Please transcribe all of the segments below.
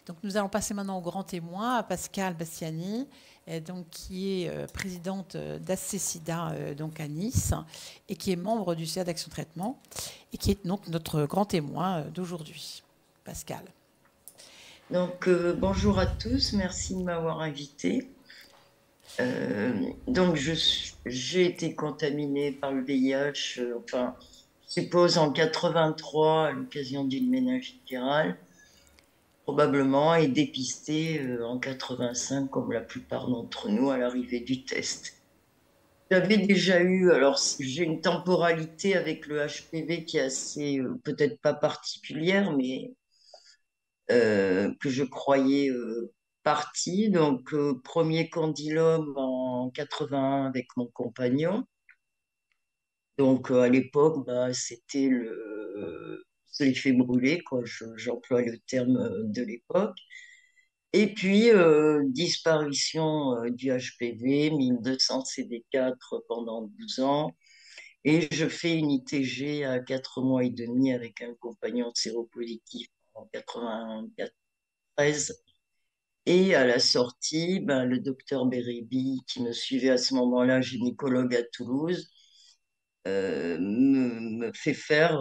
Donc nous allons passer maintenant au grand témoin, à Pascal Bastiani, donc, qui est présidente d'Accessida donc à Nice et qui est membre du CA d'Action Traitement et qui est donc notre grand témoin d'aujourd'hui. Pascal. Donc, bonjour à tous, merci de m'avoir invité. Donc, j'ai été contaminée par le VIH, enfin, je suppose en 83 à l'occasion d'une méningite virale, probablement, et dépistée en 85, comme la plupart d'entre nous, à l'arrivée du test. J'avais déjà eu, alors j'ai une temporalité avec le HPV qui est assez, peut-être pas particulière, mais que je croyais partie. Donc, premier condylome en 81 avec mon compagnon. Donc, à l'époque, bah, c'était l'effet brûlé, quoi. J'emploie le terme de l'époque. Et puis, disparition du HPV, 1200 CD4 pendant 12 ans. Et je fais une ITG à 4 mois et demi avec un compagnon séropositif en 93. Et à la sortie, ben, le docteur Bérébi, qui me suivait à ce moment-là, gynécologue à Toulouse, me fait faire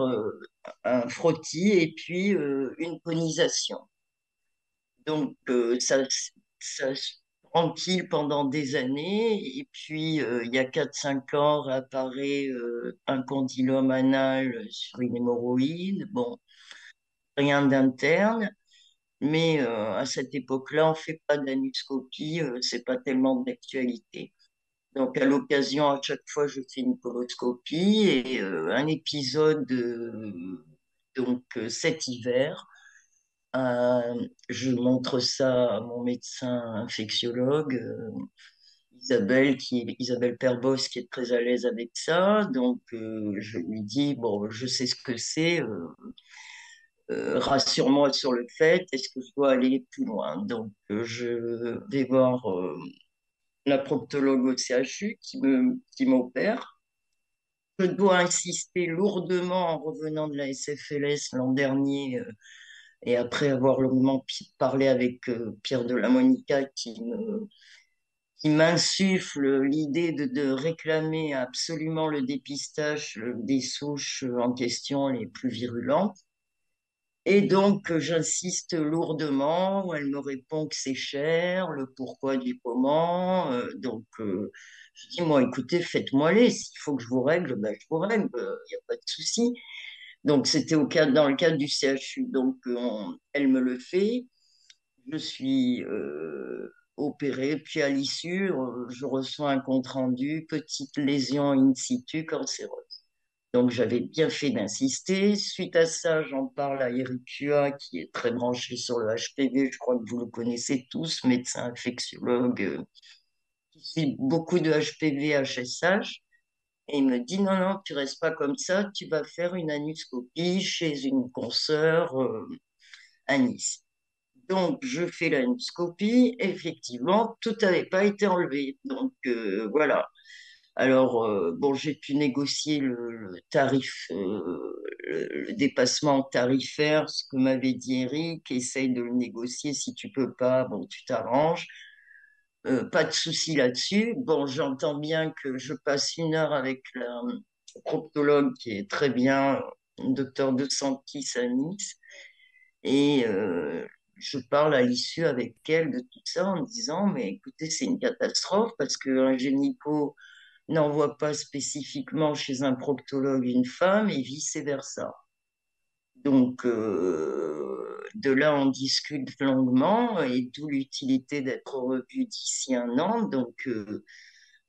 un frottis et puis une conisation. Donc, ça tranquille pendant des années. Et puis, il y a 4 5 ans, apparaît un condylome anal sur une hémorroïde. Bon, rien d'interne. Mais à cette époque-là, on fait pas d'anuscopie, c'est pas tellement d'actualité. Donc à l'occasion, à chaque fois, je fais une coloscopie et un épisode cet hiver, je montre ça à mon médecin infectiologue, Isabelle Perbos, qui est très à l'aise avec ça. Donc je lui dis bon, je sais ce que c'est. Rassure-moi sur le fait, est-ce que je dois aller plus loin? Donc, je vais voir la proctologue au CHU qui m'opère. Je dois insister lourdement en revenant de la SFLS l'an dernier et après avoir longuement parlé avec Pierre de la Monica qui m'insuffle l'idée de réclamer absolument le dépistage des souches en question les plus virulentes. Et donc, j'insiste lourdement. Elle me répond que c'est cher, le pourquoi du comment. Je dis, moi, écoutez, faites-moi-les. S'il faut que je vous règle, ben, je vous règle. Il n'y a pas de souci. Donc, c'était dans le cadre du CHU. Donc, elle me le fait. Je suis opérée. Puis, à l'issue, je reçois un compte-rendu, petite lésion in situ cancéreuse. Donc, j'avais bien fait d'insister. Suite à ça, j'en parle à Eric Cua, qui est très branché sur le HPV. Je crois que vous le connaissez tous, médecin infectiologue, qui suit beaucoup de HPV, HSH. Et il me dit, non, non, tu restes pas comme ça, tu vas faire une anuscopie chez une consoeur à Nice. Donc, je fais l'anuscopie. Effectivement, tout n'avait pas été enlevé. Donc, voilà. Alors, bon, j'ai pu négocier le tarif, le dépassement tarifaire, ce que m'avait dit Eric, essaye de le négocier, si tu peux pas, bon, tu t'arranges. Pas de souci là-dessus. Bon, j'entends bien que je passe 1 heure avec la proctologue qui est très bien, docteur De Santis à Nice, et je parle à l'issue avec elle de tout ça en disant, mais écoutez, c'est une catastrophe parce qu'un gynéco n'envoie pas spécifiquement chez un proctologue une femme et vice-versa. Donc, de là, on discute longuement et d'où l'utilité d'être revu d'ici un an. Donc,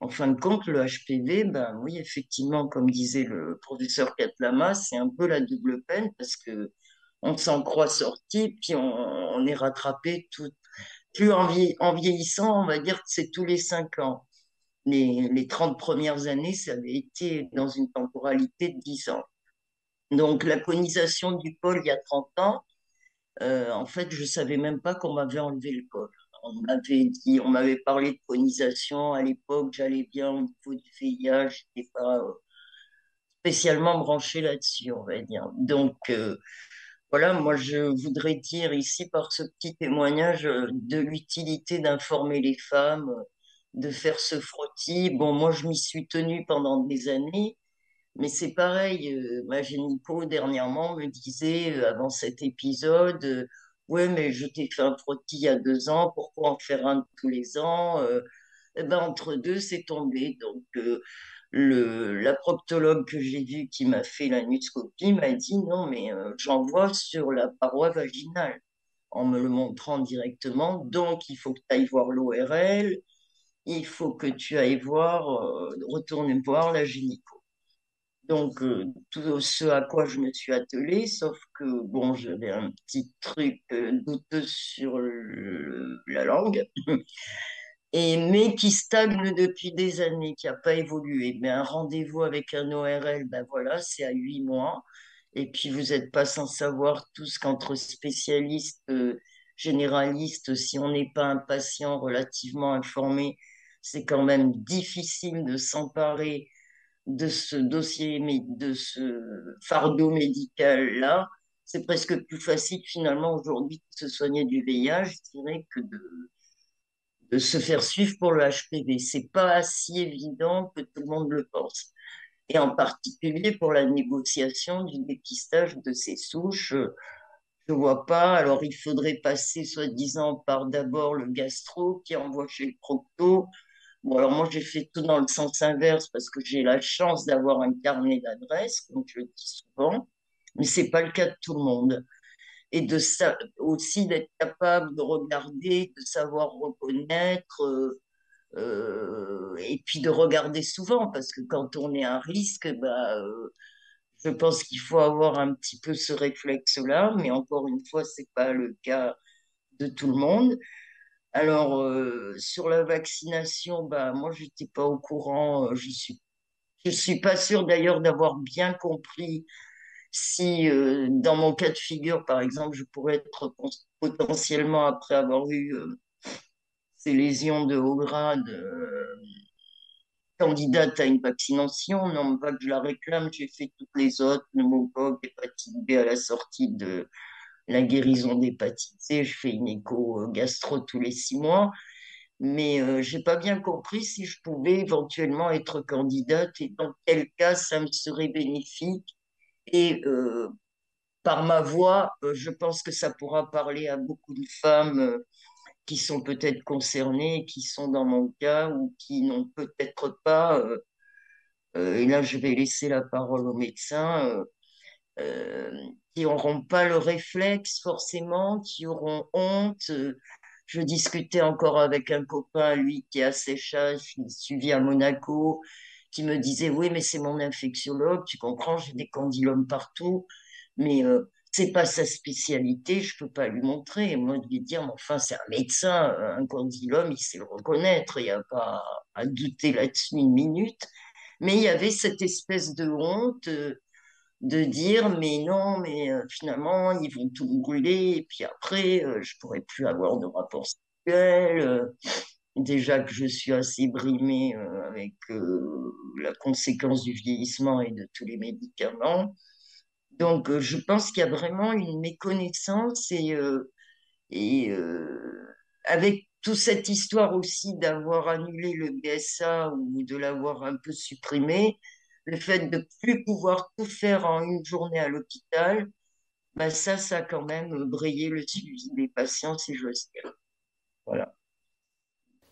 en fin de compte, le HPV, ben oui, effectivement, comme disait le professeur Katlama, c'est un peu la double peine parce que on s'en croit sorti, puis on est rattrapé tout. Plus en vieillissant, on va dire que c'est tous les 5 ans. Les 30 premières années, ça avait été dans une temporalité de 10 ans. Donc, la conisation du col il y a 30 ans, en fait, je ne savais même pas qu'on m'avait enlevé le col. On m'avait parlé de conisation à l'époque, j'allais bien au niveau du VIH, je n'étais pas spécialement branchée là-dessus, on va dire. Donc, Voilà, moi je voudrais dire ici par ce petit témoignage de l'utilité d'informer les femmes, de faire ce frottis. Bon, moi je m'y suis tenue pendant des années, mais c'est pareil, ma gynéco dernièrement me disait avant cet épisode, ouais mais je t'ai fait un frottis il y a 2 ans, pourquoi en faire un tous les ans? Eh ben, entre deux, c'est tombé. Donc, la proctologue que j'ai vue qui m'a fait la nuscopie m'a dit non, mais j'en vois sur la paroi vaginale en me le montrant directement. Donc, il faut que tu ailles voir l'ORL, il faut que tu ailles voir, retourner voir la gynéco. Donc, tout ce à quoi je me suis attelée, sauf que, bon, j'avais un petit truc douteux sur la langue mais qui stagne depuis des années, qui n'a pas évolué. Mais un rendez-vous avec un ORL, ben voilà, c'est à 8 mois. Et puis, vous n'êtes pas sans savoir tous qu'entre spécialistes, généralistes, si on n'est pas un patient relativement informé, c'est quand même difficile de s'emparer de ce dossier, de ce fardeau médical-là. C'est presque plus facile finalement aujourd'hui de se soigner du VIH, je dirais, que de se faire suivre pour le HPV. C'est pas si évident que tout le monde le pense. Et en particulier pour la négociation du dépistage de ces souches, je vois pas. Alors il faudrait passer soi-disant par d'abord le gastro qui envoie chez le procto. Bon, alors moi j'ai fait tout dans le sens inverse parce que j'ai la chance d'avoir un carnet d'adresses, comme je le dis souvent, mais c'est pas le cas de tout le monde et aussi d'être capable de regarder, de savoir reconnaître, et puis de regarder souvent, parce que quand on est à risque, bah, je pense qu'il faut avoir un petit peu ce réflexe-là, mais encore une fois, c'est pas le cas de tout le monde. Alors, sur la vaccination, bah, moi, j'étais pas au courant, je suis pas sûre d'ailleurs d'avoir bien compris si, dans mon cas de figure, par exemple, je pourrais être potentiellement, après avoir eu ces lésions de haut grade, candidate à une vaccination. Non pas que je la réclame, j'ai fait toutes les autres, pneumocoque, hépatite B à la sortie de la guérison d'hépatite C. Je fais une écho gastro tous les 6 mois. Mais j'ai pas bien compris si je pouvais éventuellement être candidate et dans quel cas ça me serait bénéfique. Et par ma voix, je pense que ça pourra parler à beaucoup de femmes qui sont peut-être concernées, qui sont dans mon cas ou qui n'ont peut-être pas, et là je vais laisser la parole aux médecins, qui n'auront pas le réflexe forcément, qui auront honte. Je discutais encore avec un copain, lui, qui est à séchage, qui est suivi à Monaco, qui me disait, oui, mais c'est mon infectiologue, tu comprends, j'ai des condylomes partout, mais c'est pas sa spécialité, je peux pas lui montrer. Et moi, de lui dire, mais enfin, c'est un médecin, un condylome, il sait le reconnaître, il n'y a pas à douter là-dessus une minute. Mais il y avait cette espèce de honte, de dire mais non, mais finalement ils vont tout me brûler et puis après je pourrai plus avoir de rapport sexuel. Déjà que je suis assez brimée avec la conséquence du vieillissement et de tous les médicaments. Donc je pense qu'il y a vraiment une méconnaissance et avec toute cette histoire aussi d'avoir annulé le BSA ou de l'avoir un peu supprimé, le fait de plus pouvoir tout faire en une journée à l'hôpital, bah ça a quand même brayé le suivi des patients, si j'ose dire. Voilà.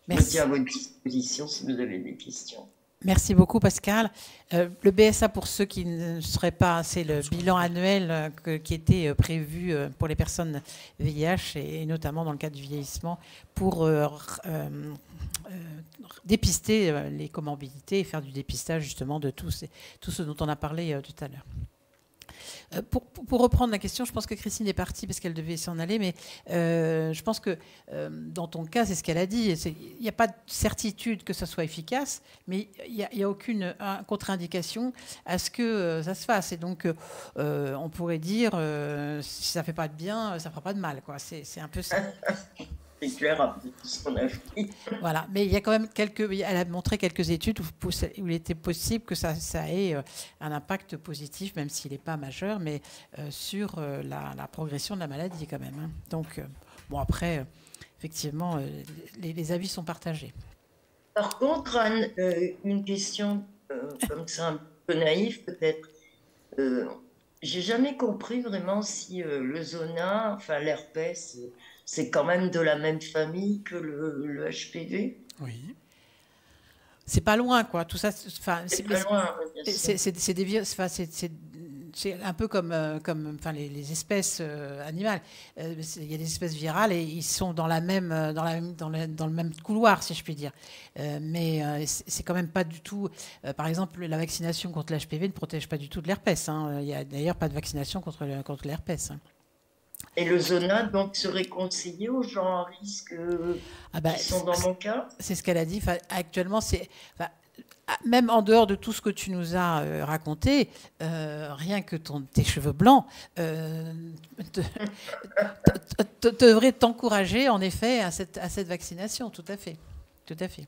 Je me tiens Merci. à votre disposition si vous avez des questions. Merci beaucoup, Pascal. Le BSA, pour ceux qui ne sauraient pas, c'est le bilan annuel qui était prévu pour les personnes VIH et notamment dans le cadre du vieillissement pour dépister les comorbidités et faire du dépistage justement de tout ce dont on a parlé tout à l'heure. Pour reprendre la question, je pense que Christine est partie parce qu'elle devait s'en aller, mais je pense que dans ton cas, c'est ce qu'elle a dit. Il n'y a pas de certitude que ça soit efficace, mais il n'y a aucune contre-indication à ce que ça se fasse. Et donc, on pourrait dire, si ça ne fait pas de bien, ça ne fera pas de mal, quoi. C'est un peu ça. très clair après tout ce qu'on a fait. Voilà, mais il y a quand même elle a montré quelques études où il était possible que ça ait un impact positif, même s'il n'est pas majeur, mais sur la progression de la maladie quand même, hein. Donc, bon, après, effectivement, les avis sont partagés. Par contre, Anne, une question comme ça un peu naïve peut-être. Euh, j'ai jamais compris vraiment si le zona, enfin l'herpès, c'est quand même de la même famille que le HPV. Oui. C'est pas loin, quoi. Tout ça, enfin, C'est pas loin, bien sûr. c'est des virus, enfin, c'est un peu comme enfin, les espèces animales. Il y a des espèces virales et ils sont dans la même, dans le même couloir, si je puis dire. Mais c'est quand même pas du tout. Par exemple, la vaccination contre l'HPV ne protège pas du tout de l'herpès, hein. Il y a d'ailleurs pas de vaccination contre l'herpès, hein. Et le zona, donc, serait conseillé aux gens à risque Ah bah, qui sont dans mon cas? c'est ce qu'elle a dit. Enfin, actuellement, enfin, même en dehors de tout ce que tu nous as raconté, rien que tes cheveux blancs te- devrait t'encourager en effet à cette vaccination, tout à fait. Tout à fait.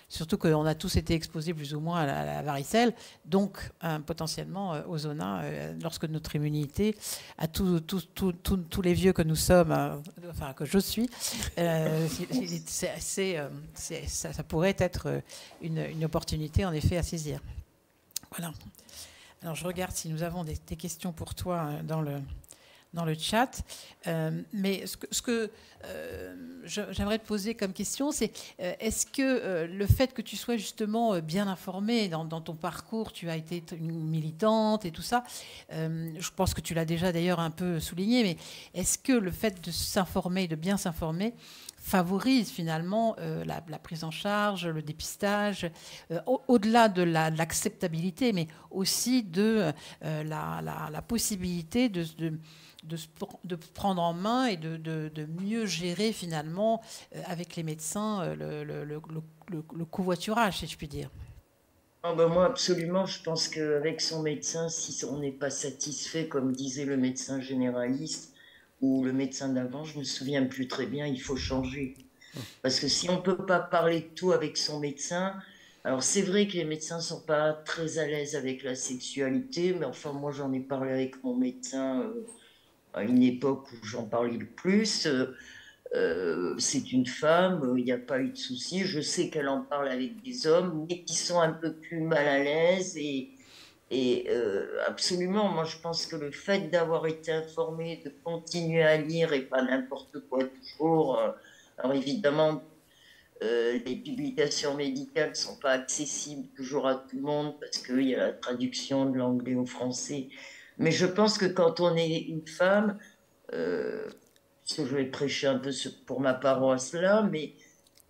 Surtout qu'on a tous été exposés plus ou moins à la varicelle, donc potentiellement au zona, lorsque notre immunité, à tous les vieux que nous sommes, enfin que je suis, ça pourrait être une opportunité en effet à saisir. Voilà. Alors je regarde si nous avons des questions pour toi dans le chat. Mais ce que j'aimerais te poser comme question, c'est est-ce que le fait que tu sois justement bien informée dans ton parcours, tu as été une militante et tout ça, je pense que tu l'as déjà d'ailleurs un peu souligné, mais est-ce que le fait de s'informer, de bien s'informer, favorise finalement la prise en charge, le dépistage, au-delà de l'acceptabilité, mais aussi de la possibilité de prendre en main et de mieux gérer finalement avec les médecins le covoiturage, si je puis dire. Ah ben moi, absolument, je pense qu'avec son médecin, si on n'est pas satisfait, comme disait le médecin généraliste ou le médecin d'avant, je me souviens plus très bien, il faut changer. Parce que si on ne peut pas parler de tout avec son médecin, alors c'est vrai que les médecins ne sont pas très à l'aise avec la sexualité, mais enfin moi j'en ai parlé avec mon médecin à une époque où j'en parlais le plus. C'est une femme, il n'y a pas eu de souci. Je sais qu'elle en parle avec des hommes, mais qui sont un peu plus mal à l'aise. Et absolument, moi je pense que le fait d'avoir été informé, de continuer à lire et pas n'importe quoi toujours. Alors évidemment, les publications médicales ne sont pas accessibles toujours à tout le monde parce qu'il y a la traduction de l'anglais au français. Mais je pense que quand on est une femme, euh, parce que je vais prêcher un peu pour ma paroisse là, mais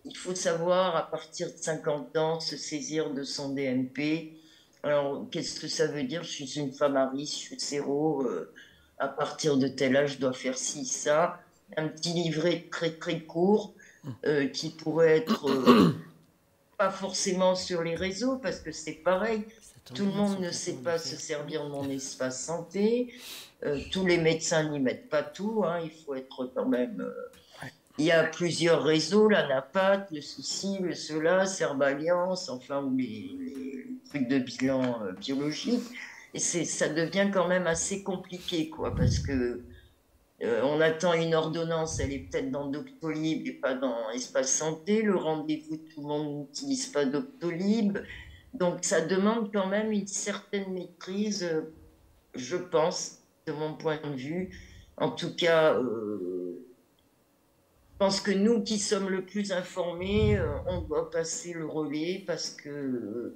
il faut savoir à partir de 50 ans se saisir de son DMP. Alors, qu'est-ce que ça veut dire? Je suis une femme à risque, je suis zéro, à partir de tel âge, je dois faire ci, ça. Un petit livret très très court qui pourrait être pas forcément sur les réseaux, parce que c'est pareil, tout le monde ne sait pas se servir de mon espace santé. Tous les médecins n'y mettent pas tout, hein, il faut être quand même. Il y a plusieurs réseaux, la NAPAT, le Souci, le Cela, Serballiance, enfin, ou les trucs de bilan biologique. Et ça devient quand même assez compliqué, quoi, parce que on attend une ordonnance, elle est peut-être dans Doctolib et pas dans Espace Santé. Le rendez-vous, tout le monde n'utilise pas Doctolib. Donc, ça demande quand même une certaine maîtrise, je pense, de mon point de vue. En tout cas, je pense que nous qui sommes le plus informés, on doit passer le relais parce que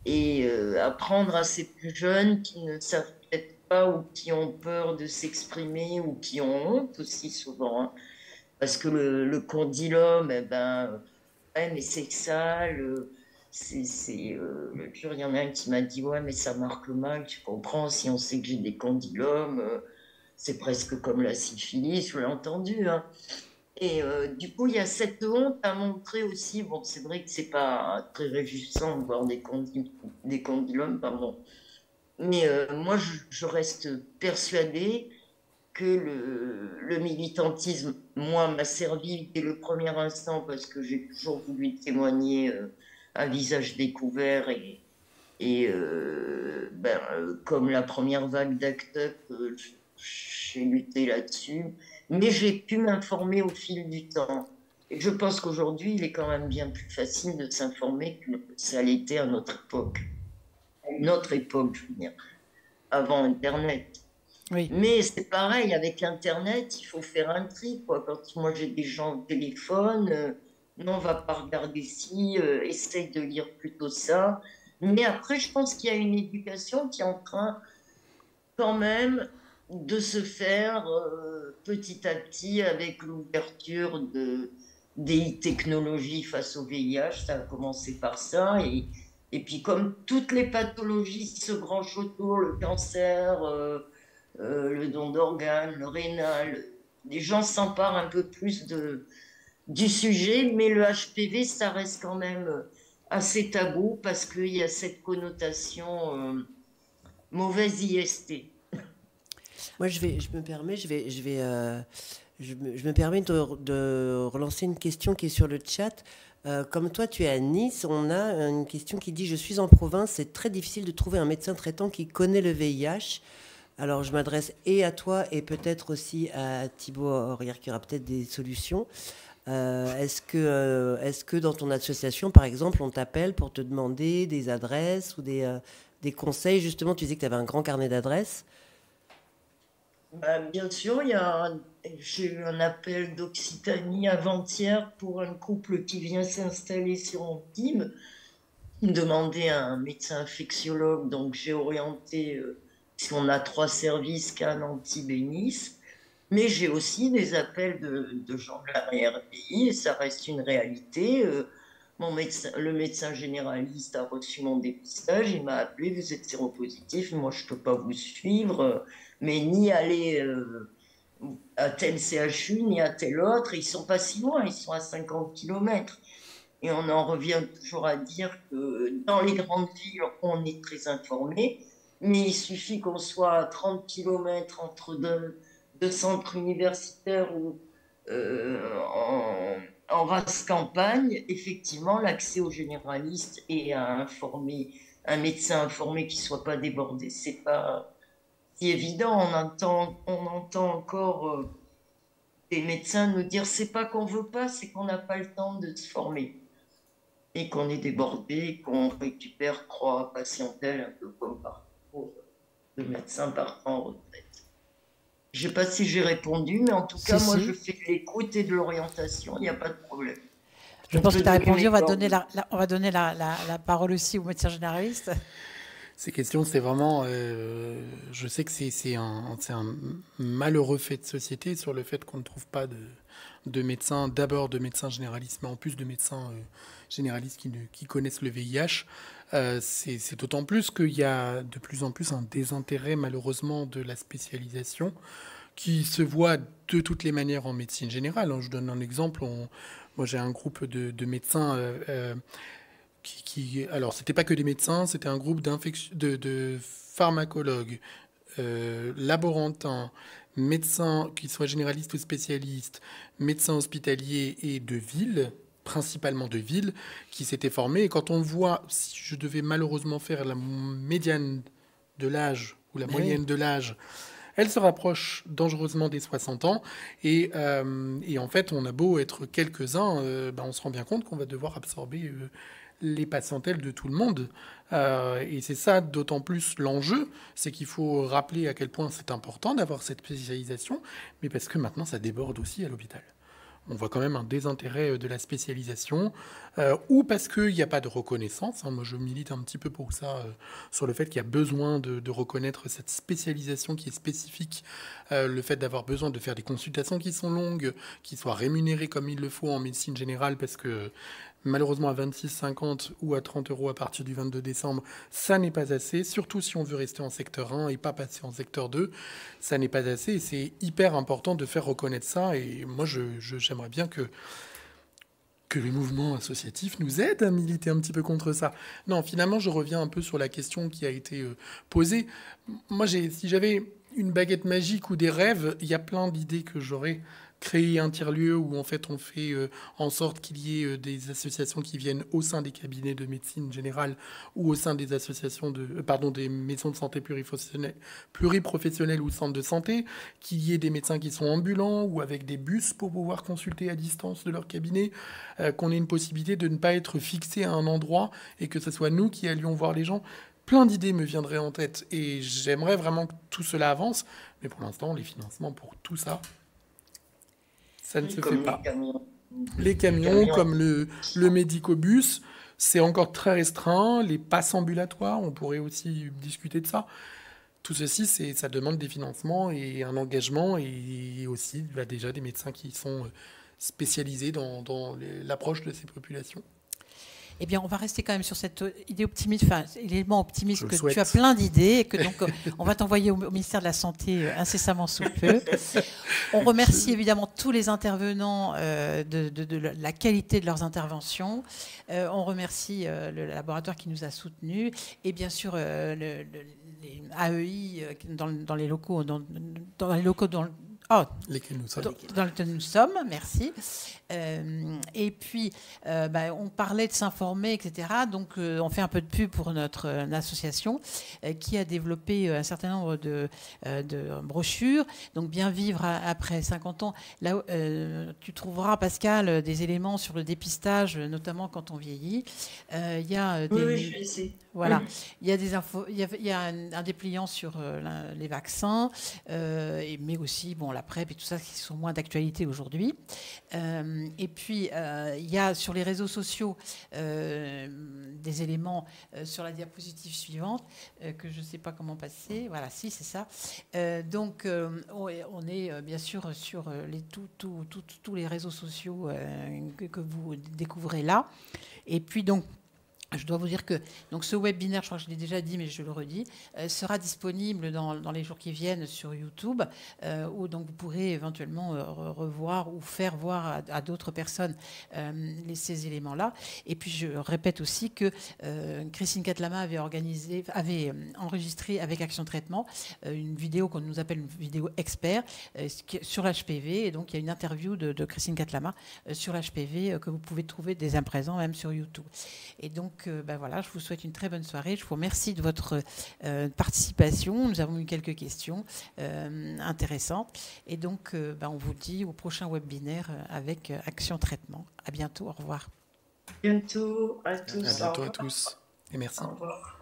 et apprendre à ces plus jeunes qui ne savent peut-être pas ou qui ont peur de s'exprimer ou qui ont honte aussi souvent, hein. Parce que le condylome, eh ben, ouais, mais c'est sale. Le jour, il y en a un qui m'a dit, ouais, mais ça marque mal, tu comprends, si on sait que j'ai des condylomes, c'est presque comme la syphilis, je l'ai entendu, hein. Et du coup, il y a cette honte à montrer aussi. Bon, c'est vrai que c'est pas très réjouissant de voir des condylomes, pardon. Mais moi, je reste persuadée que le militantisme, moi, m'a servi dès le premier instant parce que j'ai toujours voulu témoigner à visage découvert comme la première vague d'Act Up, j'ai lutté là-dessus. Mais j'ai pu m'informer au fil du temps. Et je pense qu'aujourd'hui, il est quand même bien plus facile de s'informer que ça l'était à notre époque. Notre époque, je veux dire, avant Internet. Oui. Mais c'est pareil, avec Internet, il faut faire un tri, quoi. Quand moi j'ai des gens au téléphone, non, on va pas regarder ci, essaye de lire plutôt ça. Mais après, je pense qu'il y a une éducation qui est en train quand même de se faire petit à petit avec l'ouverture des technologies face au VIH. Ça a commencé par ça. Et puis comme toutes les pathologies se branchent autour, le cancer, le don d'organes, le rénal, les gens s'emparent un peu plus du sujet, mais le HPV, ça reste quand même assez tabou parce qu'il y a cette connotation mauvaise IST. Moi, je me permets de relancer une question qui est sur le chat. Comme toi, tu es à Nice, on a une question qui dit: je suis en province, c'est très difficile de trouver un médecin traitant qui connaît le VIH. Alors, je m'adresse et à toi et peut-être aussi à Thibaut Aurière qui aura peut-être des solutions. Est-ce que dans ton association, par exemple, on t'appelle pour te demander des adresses ou des conseils? Justement, tu disais que tu avais un grand carnet d'adresses. Bah, bien sûr, j'ai eu un appel d'Occitanie avant-hier pour un couple qui vient s'installer sur Antibes. Ils me demandaient un médecin infectiologue, donc j'ai orienté, si on a 3 services, Cannes, Antibes et Nice. Mais j'ai aussi des appels de gens de l'arrière-pays et ça reste une réalité. Le médecin généraliste a reçu mon dépistage, il m'a appelé, vous êtes séropositif, moi je ne peux pas vous suivre, mais ni aller à tel CHU, ni à tel autre. Ils ne sont pas si loin, ils sont à 50 kilomètres. Et on en revient toujours à dire que dans les grandes villes, on est très informé, mais il suffit qu'on soit à 30 kilomètres entre deux centres universitaires ou en race campagne, effectivement, l'accès aux généralistes et à informer un médecin informé qui ne soit pas débordé, c'est pas si évident. On entend encore des médecins nous dire c'est pas qu'on veut pas, c'est qu'on n'a pas le temps de se former et qu'on est débordé, qu'on récupère 3 patientèles un peu comme partout de médecins partant en retraite. Je ne sais pas si j'ai répondu, mais en tout cas, Si, moi, si. je fais de l'écoute et de l'orientation, il n'y a pas de problème. Je On pense que peut tu as donner répondu. mes On va donner coordonnées. on va donner la parole aussi au médecin généraliste. Ces questions, c'est vraiment, je sais que c'est un malheureux fait de société sur le fait qu'on ne trouve pas de médecins, d'abord de médecins généralistes, mais en plus de médecins généralistes qui connaissent le VIH. C'est d'autant plus qu'il y a de plus en plus un désintérêt, malheureusement, de la spécialisation qui se voit de toutes les manières en médecine générale. Je donne un exemple. Moi, j'ai un groupe de médecins alors, c'était pas que des médecins, c'était un groupe de pharmacologues, laborantins, médecins, qu'ils soient généralistes ou spécialistes, médecins hospitaliers et de ville, principalement de ville, qui s'étaient formés. Et quand on voit, si je devais malheureusement faire la médiane de l'âge ou la Ben oui. moyenne de l'âge, elle se rapproche dangereusement des 60 ans. Et en fait, on a beau être quelques-uns, on se rend bien compte qu'on va devoir absorber les patientèles de tout le monde. Et c'est ça d'autant plus l'enjeu, c'est qu'il faut rappeler à quel point c'est important d'avoir cette spécialisation, mais parce que maintenant ça déborde aussi à l'hôpital. On voit quand même un désintérêt de la spécialisation, ou parce qu'il n'y a pas de reconnaissance. Moi, je milite un petit peu pour ça, sur le fait qu'il y a besoin de reconnaître cette spécialisation qui est spécifique, le fait d'avoir besoin de faire des consultations qui sont longues, qui soient rémunérées comme il le faut en médecine générale, parce que malheureusement, à 26,50 ou à 30 euros à partir du 22 décembre, ça n'est pas assez, surtout si on veut rester en secteur 1 et pas passer en secteur 2. Ça n'est pas assez et c'est hyper important de faire reconnaître ça. Et moi, j'aimerais bien que les mouvements associatifs nous aident à militer un petit peu contre ça. Non, finalement, je reviens un peu sur la question qui a été posée. Moi, si j'avais une baguette magique ou des rêves, il y a plein d'idées que j'aurais. Créer un tiers-lieu où en fait on fait en sorte qu'il y ait des associations qui viennent au sein des cabinets de médecine générale ou au sein des associations des maisons de santé pluriprofessionnelles ou centres de santé, qu'il y ait des médecins qui sont ambulants ou avec des bus pour pouvoir consulter à distance de leur cabinet, qu'on ait une possibilité de ne pas être fixé à un endroit et que ce soit nous qui allions voir les gens. Plein d'idées me viendraient en tête et j'aimerais vraiment que tout cela avance, mais pour l'instant les financements pour tout ça, ça ne se fait pas. Les camions, comme le médicobus, c'est encore très restreint. Les passes ambulatoires, on pourrait aussi discuter de ça. Tout ceci, ça demande des financements et un engagement et aussi déjà des médecins qui sont spécialisés dans l'approche de ces populations. Eh bien, on va rester quand même sur cette idée optimiste, enfin, élément optimiste que souhaite. tu as plein d'idées et que donc on va t'envoyer au ministère de la Santé incessamment sous peu. On remercie évidemment tous les intervenants de la qualité de leurs interventions. On remercie le laboratoire qui nous a soutenus et bien sûr les AEI dans les locaux Lesquels nous sommes. Dans lequel nous sommes, merci. Et puis, on parlait de s'informer, etc. Donc, on fait un peu de pub pour notre association qui a développé un certain nombre de brochures. Donc, Bien vivre après 50 ans. Là, tu trouveras, Pascal, des éléments sur le dépistage, notamment quand on vieillit. Il y a des... Oui, je sais. Voilà, Oui. il y a des infos, il y a un dépliant sur les vaccins, mais aussi la PrEP et tout ça qui sont moins d'actualité aujourd'hui. Et puis il y a sur les réseaux sociaux des éléments sur la diapositive suivante que je ne sais pas comment passer. Voilà, si c'est ça. Donc on est bien sûr sur tous les réseaux sociaux que vous découvrez là. Et puis donc je dois vous dire que donc ce webinaire, je crois que je l'ai déjà dit, mais je le redis, sera disponible dans les jours qui viennent sur YouTube, où donc vous pourrez éventuellement revoir ou faire voir à d'autres personnes ces éléments-là. Et puis je répète aussi que Christine Catlama avait enregistré avec Action Traitement une vidéo qu'on nous appelle une vidéo expert sur l'HPV. Et donc il y a une interview de Christine Catlama sur l'HPV que vous pouvez trouver dès à présent même sur YouTube. Et donc voilà, je vous souhaite une très bonne soirée. Je vous remercie de votre participation. Nous avons eu quelques questions intéressantes. Et donc, on vous dit au prochain webinaire avec Action Traitement. À bientôt. Au revoir. Bientôt à tous. À bientôt à tous. Et merci. Au revoir.